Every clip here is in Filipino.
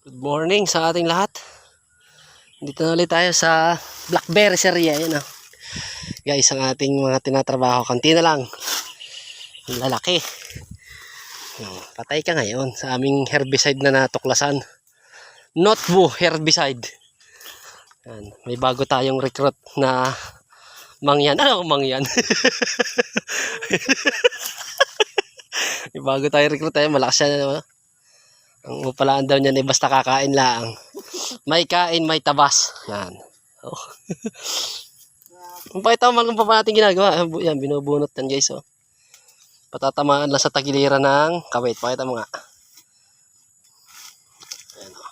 Good morning sa ating lahat. Dito na ulit tayo sa Blackberry Seria. Yan, guys, ang ating mga tinatrabaho. Kanti na lang. Lalaki. Patay ka ngayon sa aming herbicide na natuklasan. Notbu herbicide. Yan. May bago tayong recruit na mangyan. Ano mangyan? May bago tayong recruit tayo. Malakas yan. Ang upalaan daw niyan ay basta kakain lang. May kain, may tabas. Yan. Oh. Pakita mo kung paano natin ginagawa. Yan, binubunot yan guys. Oh. Patatamaan lang sa tagiliran ng kawit. Pakita mo nga. Ayan, oh.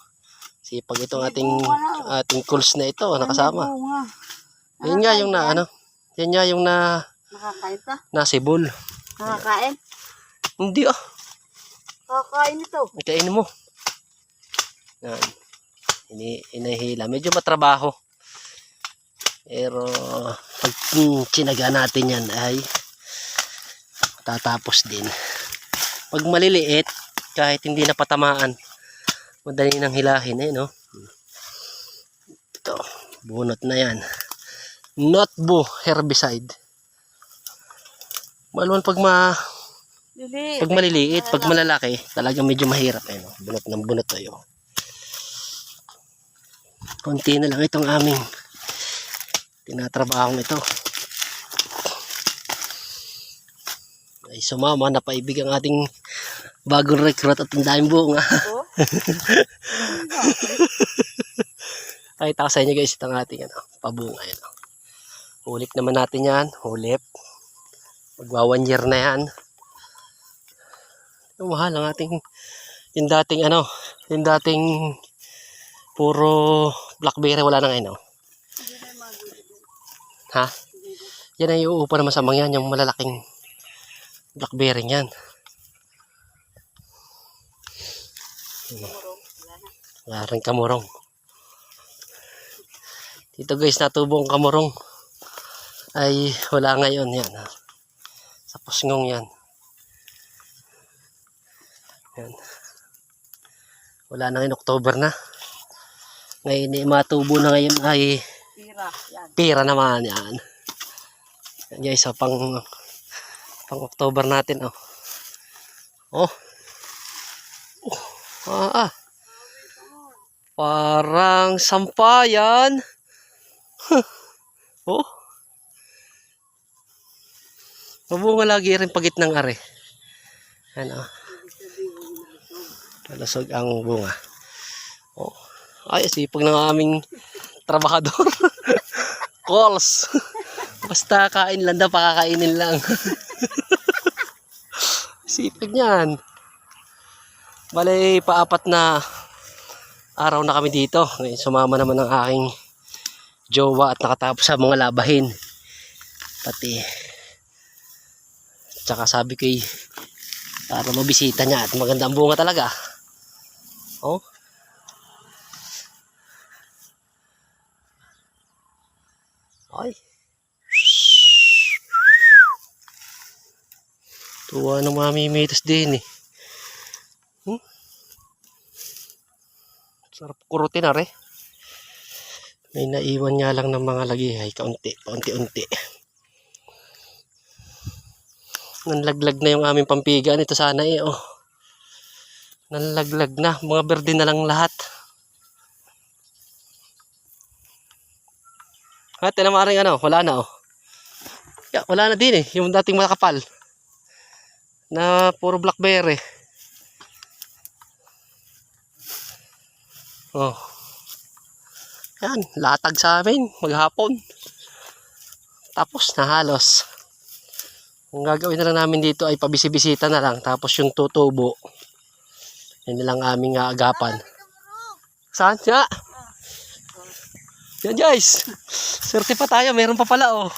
Sipag itong ating cools na ito. Nakasama. Yan nga yung na ano. Yan nga yung na nakakain ka? Nasibol. Nakakain? Hindi ah. Kakain ito. Kainin mo. Yan. Inihila. Medyo matrabaho. Pero pag kinaga natin yan ay tatapos din. Pag maliliit, kahit hindi napatamaan, madali nang hilahin eh, no? Ito, bunot na yan. Notbu herbicide. Maluwan pag maliliit, pag malalaki, talagang medyo mahirap eh, no? Bunot ng bunot tayo. Konti na lang itong aming tinatrabahong ito. Ay sumama, napaibig ang ating bagong recruit at ang daming bunga. Ay taka sa inyo guys, itong ating pabunga. Hulip naman natin yan, hulip. Magwa 1 year na yan. Mahal ang ating yung dating puro blackberry, wala na ngayon. Ha? Yan ay uupa naman sa mga yan, yung malalaking blackberry yan. Wala rin kamurong. Dito guys, natubo ang kamurong. Ay wala ngayon yan. Sa pusngong yan. Yan. Wala na ngayon, October na. Ngayon matubo na ngayon ay pira naman yan. Yan guys, so pang October natin oh. Parang sampayan. Oh. Mabunga lagi rin pagit ng are. Ano? Malusog ang bunga. Oh. Ay, sipag ng aming trabahador. Calls. Basta kain lang daw, pakakainin lang. Sipag niyan. Bale, paapat na araw na kami dito. Ngayon, sumama naman ang aking jowa at nakatapos sa mga labahin. Pati, tsaka sabi ko para mabisita niya at maganda ang bunga talaga. Oh. Ay. Tuwa ng mamimitas din eh. Sarap kurutin na rin. May naiwan nga lang ng mga lagihay. Kaunti-unti. Nanlaglag na yung aming pampigaan. Ito sana eh. Oh. Nanlaglag na. Mga berde na lang lahat. At tinamaring wala na oh. Wala na din eh. Yung dating makapal. Na puro blackberry. Oh. Yan, latag sa amin maghapon. Tapos na halos. Ang gagawin na lang namin dito ay pabisibisita na lang. Tapos yung tutubo, yan na lang aming agapan. Saan siya? Yan guys. Swerte pa tayo, meron pa pala oh.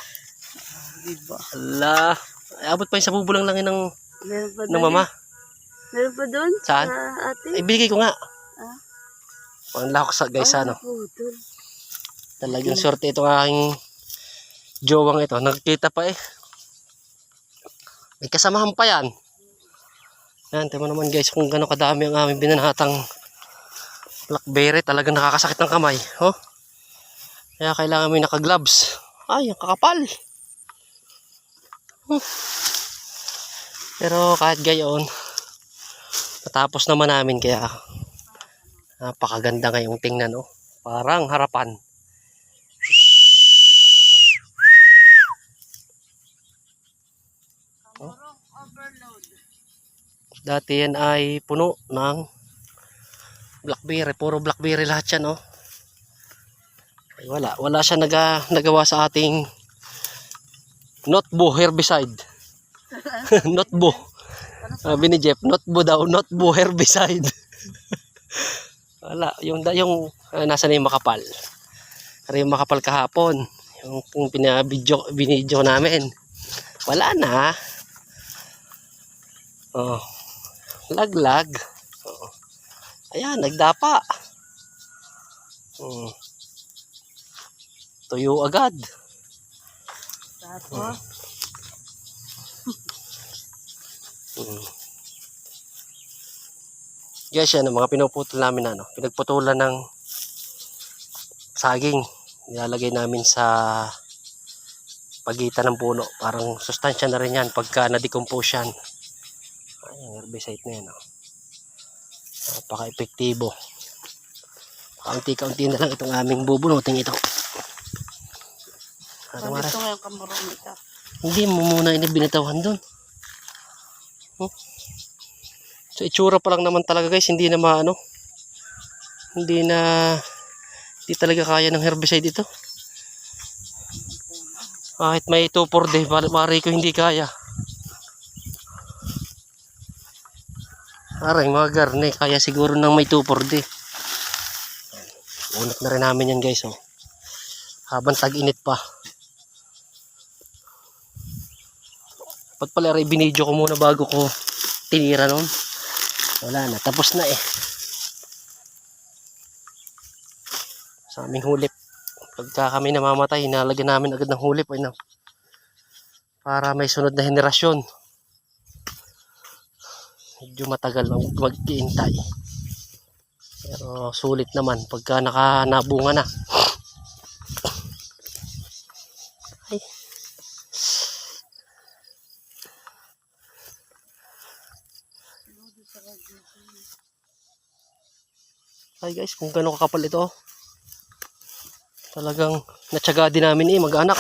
Diba? Ala, abot pa yung sa bubulang lang ng mama. Meron pa doon? Saan? Ay, binigay ko nga. Ang lahok sa guys, Talagang swerte itong aking jowang ito. Nagkita pa eh. May kasamahan pa yan. Yan, tingnan mo naman guys kung gano'ng kadami ang aming binanatang Blackberry talagang nakakasakit ng kamay. Oh. Kaya kailangan may naka-gloves. Ay, ang kakapal. Pero kahit gayon, natapos naman namin kaya napakaganda ngayong tingnan. Oh. Parang harapan. Oh. Dati yan ay puno ng blackberry. Puro blackberry lahat yan. Oh. Ay, wala siya nagawa sa ating notbo herbicide. Notbo. Sabi ni Jeff, notbo daw, notbo herbicide. Wala, yung nasa na yung makapal. Pero yung makapal kahapon, yung binidyo namin. Wala na. Oh, laglag. Oh. Ayan, nagdapa. Oh. Tuyo agad. Tapos, Guys, yan ang mga pinuputol namin pinagputulan ng saging. Nilalagay namin sa pagitan ng puno. Parang sustansya na rin yan pagka na-decompose yan. Ay, ang herbicide na yan. Napaka-epektibo. Kaunti-kaunti na lang itong aming bubunutin ito. gusto nga yung kamurong ito. Hindi mo muna binitawan doon. So itsura pa lang naman talaga guys, hindi talaga kaya ng herbicide ito. Kahit may 2,4-D, mari ko hindi kaya. Aray mga garne, kaya siguro nang may 2,4-D. Unat na rin namin yan guys. Oh. Habang tag-init pa. Dapat pala binidyo ko muna bago ko tinira nun. Wala na, tapos na eh. Sa aming hulip. Pagka kami namamatay, hinalagyan namin agad ng hulip. Para may sunod na henerasyon. Medyo matagal mag-iintay. Pero sulit naman pagka nabunga na. Ay. Ay guys, kung gano'n kakapal ito. Talagang natsaga din namin mag-anak.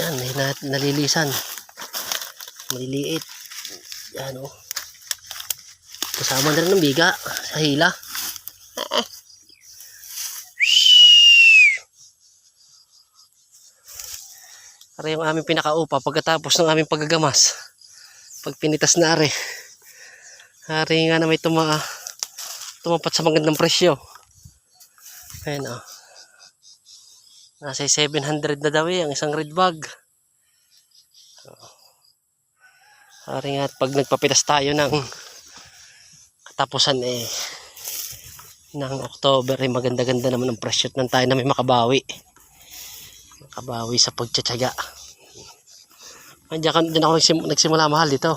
Yan, may nalilisan. Maliliit. Yan oh. Kasama na rin ng biga sa hila. Para yung aming pinakaupa pagkatapos ng aming paggagamas. Pag pinitas na hari nga na may tumapat sa magandang presyo. Ayan oh. Nasa 700 na daw ang isang red bag. Hari nga at pag nagpapitas tayo ng katapusan ng October maganda-ganda naman ang presyo at tayo na may makabawi. Makabawi sa pagtsatsaga. Diyan ako nagsimula mahal dito.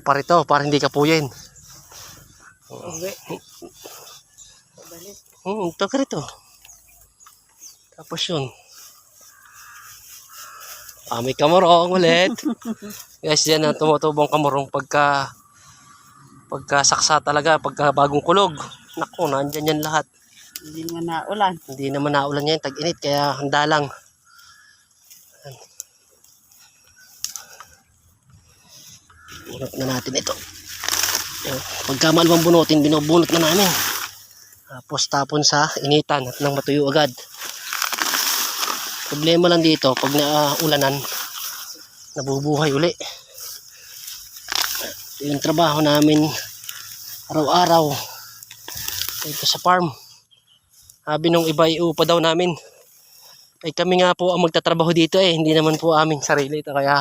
Parito, para hindi kapuyin. Ito ka rito. Tapos yun. May kamurong ulit. Guys, yan ang tumutubong kamurong pagka saksa talaga, pagka bagong kulog. Naku, nandyan yan lahat. Hindi naman naulan. Hindi naman naulan yan, tag-init, kaya handa lang. Bunot na natin ito. Pagka malawang bunutin, binubunot na namin. Tapos tapon sa initan at nang matuyo agad. Problema lang dito, pag naulanan, nabubuhay uli. Ito yung trabaho namin araw-araw dito sa farm. Sabi nung iba, iupa daw namin. Ay kami nga po ang magtatrabaho dito hindi naman po aming sarili ito, kaya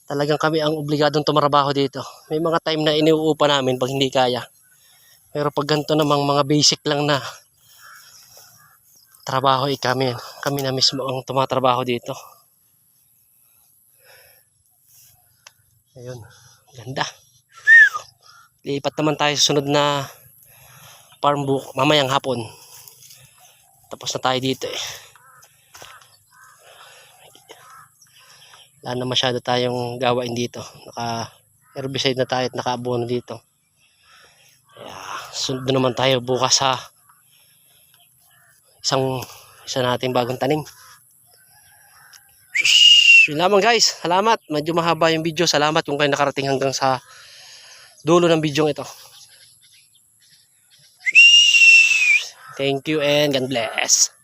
talagang kami ang obligadong tumarabaho dito. May mga time na iniuupa namin pag hindi kaya. Pero pag ganito namang mga basic lang na trabaho kami na mismo ang tumatrabaho dito. Ayun, ganda. Lipat naman tayo sa sunod na farm book mamayang hapon. Tapos na tayo dito eh. Wala na masyado tayong gawain dito. Naka-herbicide na tayo at naka-abono dito. Kaya sunod naman tayo bukas sa isa nating bagong tanim. Yun lamang guys. Salamat. Medyo mahaba yung video. Salamat kung kayo nakarating hanggang sa dulo ng video ito. Thank you and God bless.